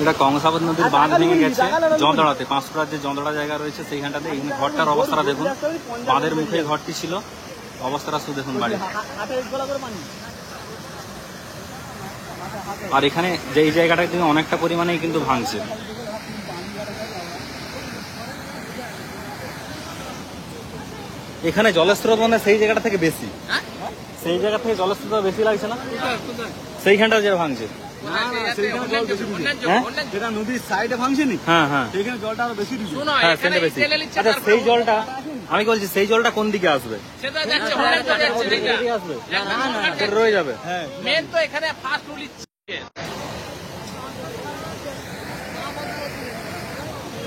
এটা কংসাবতী নদীর বাঁধ ভেঙে গেছে জন্দড়াতে, পাঁশকুড়ার যে জন্দড়া জায়গা রয়েছে সেইখানটাতে। এখানে ঘরটার অবস্থাটা দেখুন, বাঁধের মুখে ঘরটি ছিল, অবস্থাটা শুধু দেখুন বাড়ি। আর এখানে যে এই জায়গাটা কিন্তু অনেকটা পরিমাণেই কিন্তু ভাঙছে। এখানে জলের স্রোত মানে সেই জায়গাটা থেকে বেশি, সেই জায়গা থেকে জলের স্রোত বেশি লাগছে না সেইখানটা যে ভাঙছে। যেটা নদীর সাইডে ভাঙছে নি, হ্যাঁ হ্যাঁ, সেইখানে জলটা আরো বেশি ঢুকছে। হ্যাঁ সেটা বেশি। আচ্ছা সেই জলটা আমি বলছি, সেই জলটা কোন দিকে আসবে? আসবে রয়ে যাবে। হ্যাঁ মেন তো এখানে ফার্স্ট রুল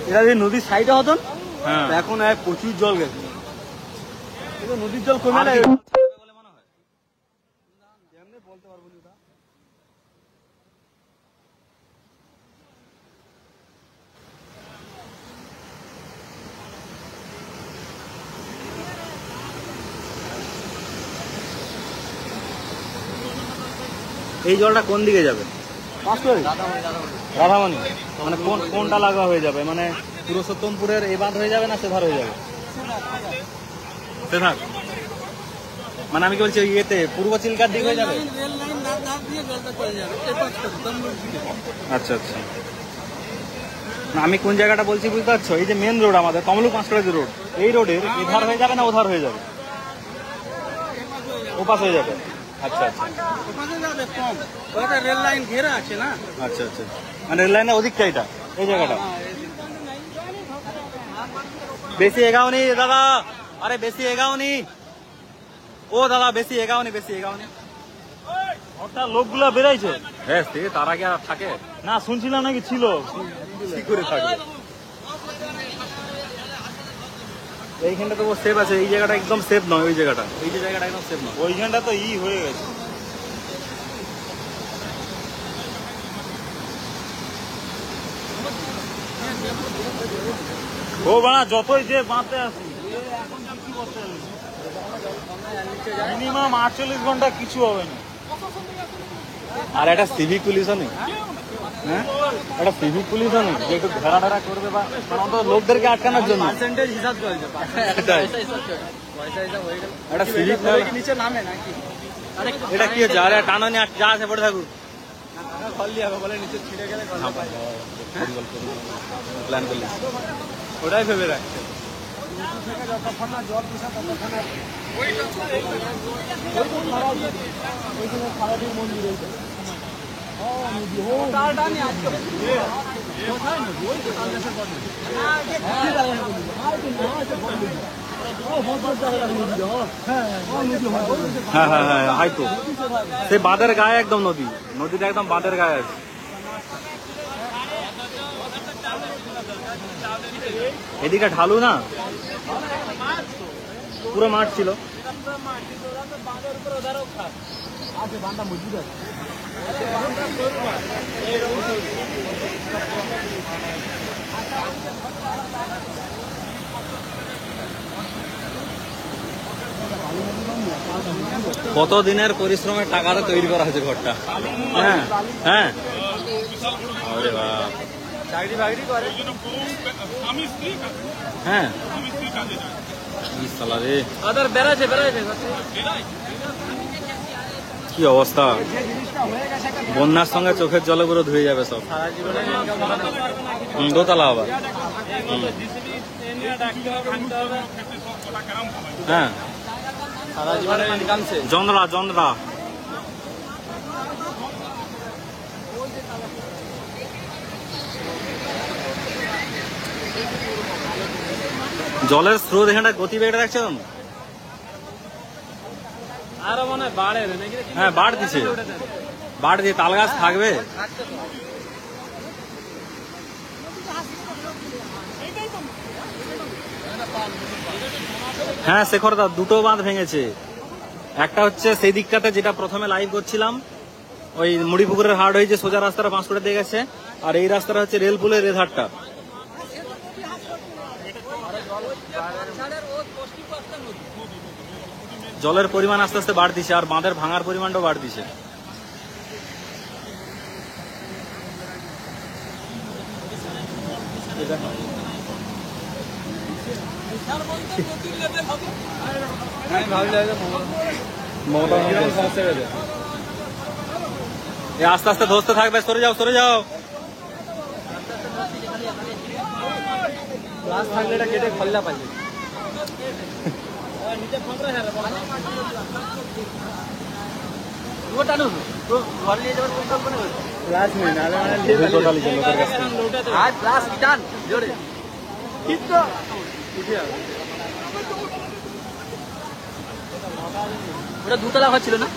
এটা যদি নদীর সাইডে হতো, হ্যাঁ এখন প্রচুর জল গেছে। নদীর জল কমে না, বলতে পারবো না। এই জলটা কোন দিকে যাবে? রাধামণি মানে কোনটা লাগা হয়ে যাবে? মানে পুরুষোত্তমপুরের এই বাঁধ হয়ে যাবে না সেধার হয়ে যাবে? সেধার মানে আমি কি বলছি, ইয়েতে পূর্ব চিল্কার দিক হয়ে যাবে। আচ্ছা আচ্ছা, না আমি কোন জায়গাটা বলছি বুঝতে পারছো? এই যে মেন রোড আমাদের তমলুক পাঁশকুড়া যে রোড, এই রোডের এধার হয়ে যাবে না ওধার হয়ে যাবে? ওপাশ হয়ে যাবে। আচ্ছা আচ্ছা, রেল লাইন ঘেরা আছে না। আচ্ছা আচ্ছা, মানে রেল লাইনের ওদিকটা এটা, এই জায়গাটা বেশি এগাওনি দাদা। আরে বেশি এগাওনি ও দাদা, বেশি এগাওনি, বেশি এগাওনি। ওটা লোকগুলা বেরাইছে। হ্যাঁ তারা কি আর থাকে না, শুনছিলাম নাকি ছিল। কি করে থাকবে? এইখানটা তো সেফ আছে, এই জায়গাটা একদম সেফ নয়। ওই জায়গাটা, এই যে জায়গাটা একদম সেফ নয়। ওইখানটা তো হয়ে গেছে। ও বাড়া, যতই যে বাঁধতে আসি মিনিমাম 48 ঘন্টা কিছু হবে না। আর একটা সিভিক পুলিশও নেই, হ্যাঁ একটা সিভিক পুলিশও নেই যে একটু ঘেরা ঢেরা করবে বা অন্তত লোকদেরকে আটকানোর জন্য। পার্সেন্টেজ হিসাব চলছে, একটা সিভিক নিচে নামে নাকি। এটা কি হচ্ছে? আরে টানো নিয়ে যা আছে পড়ে থাকুক, ফল দিয়ে হবে বলে নিচে ছিঁড়ে গেলে প্ল্যান করলে ওটাই ভেবে রাখছে। হ্যাঁ হ্যাঁ হ্যাঁ, হয়তো সে বাঁধের গায়ে একদম নদী, নদীটা একদম বাঁধের গায়ে আছে। এদিকে ঢালু না, পুরো মাঠ ছিল। কত দিনের পরিশ্রমের টাকাটা তৈরি করা হয়েছে ঘরটা। হ্যাঁ হ্যাঁ, আরে বাপ, চাকরি বাকরি করে। হ্যাঁ রে, বেড়াচ্ছে কি অবস্থা! বন্যার সঙ্গে চোখের জলে পুরো ধুয়ে যাবে সব। দোতলা আবার। হ্যাঁ জন্দ্রা জন্দ্রা। জলের স্রোত এখানটা গতিবেগটা দেখছেন? আরো মনে হয় বাড়ে। হ্যাঁ বাড় দিছে, বাড় দিয়ে তাল গাছ থাকবে। হ্যাঁ শেখরদা, দুটো বাঁধ ভেঙেছে। একটা হচ্ছে সেই দিকটাতে যেটা প্রথমে লাইভ করছিলাম, ওই মুড়িপুকুরের হাট হয়েছে, সোজা রাস্তাটা পাঁশকুড়া দিয়ে গেছে। আর এই রাস্তাটা হচ্ছে রেলপুলের এধারটা। জলের পরিমাণ আস্তে আস্তে বাড়তিছে, আর বাঁধের ভাঙার পরিমাণটাও বাড়তিছে। আমি ভাবলাম মমতা কিরকম সমস্যা হয়েছে। এ আস্তে আস্তে ধসতে থাকবে, সরে যাও সরে যাও। গ্লাস থাকলে এটা কেটে খল্লা পাইছে। গ্লাস নেই নাহলে টোটালি লোকের কাছ থেকে। ওটা দুতলা ঘর ছিল না?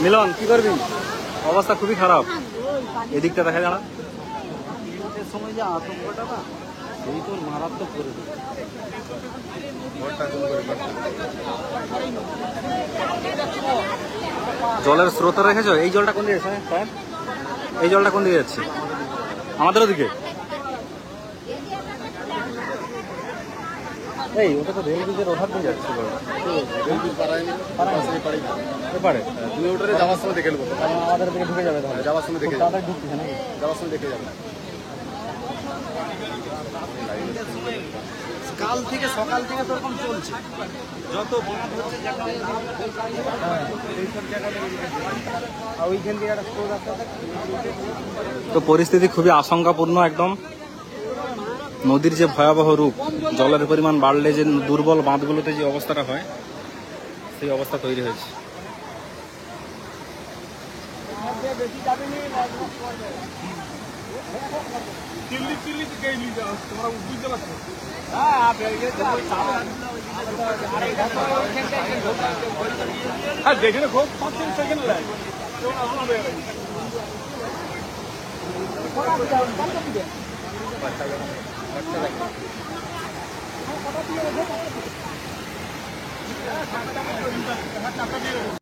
মিলন কি করবি? অবস্থা খুবই খারাপ। এদিকটা দেখা যাবে। এর সময় যে আতঙ্কটা না সেই তোর মারাত্মক করে দেবে। জলের স্রোত রেখেছো? এই জলটা কোন দিকে যাচ্ছে স্যার? এই জলটা কোন দিকে যাচ্ছে? আমাদের ওদিকে। এই ওটা তো রেল ব্রিজের ওঠার দিয়ে যাচ্ছে এপারে। তুমি ওটারে যাওয়ার সময় দেখে নেবো। আমাদের দিকে ঢুকে যাবে তাহলে। যাওয়ার সময় দেখে যাবে। তাড়াতাড়ি ঢুকতেছে নাকি? যাওয়ার সময় দেখে যাবে। কাল থেকে সকাল থেকে তো এরকম চলছে। যত বাঁধ হচ্ছে ওইখান থেকে একটা স্টোর রাস্তা থাকে। তো পরিস্থিতি খুবই আশঙ্কাপূর্ণ একদম। নদীর যে ভয়াবহ রূপ, জলের পরিমাণ বাড়লে যে দুর্বল বাঁধগুলোতে যে অবস্থাটা হয়, সেই অবস্থা তৈরি হয়েছে। দেখে খুব 5 সেকেন্ড লাগে।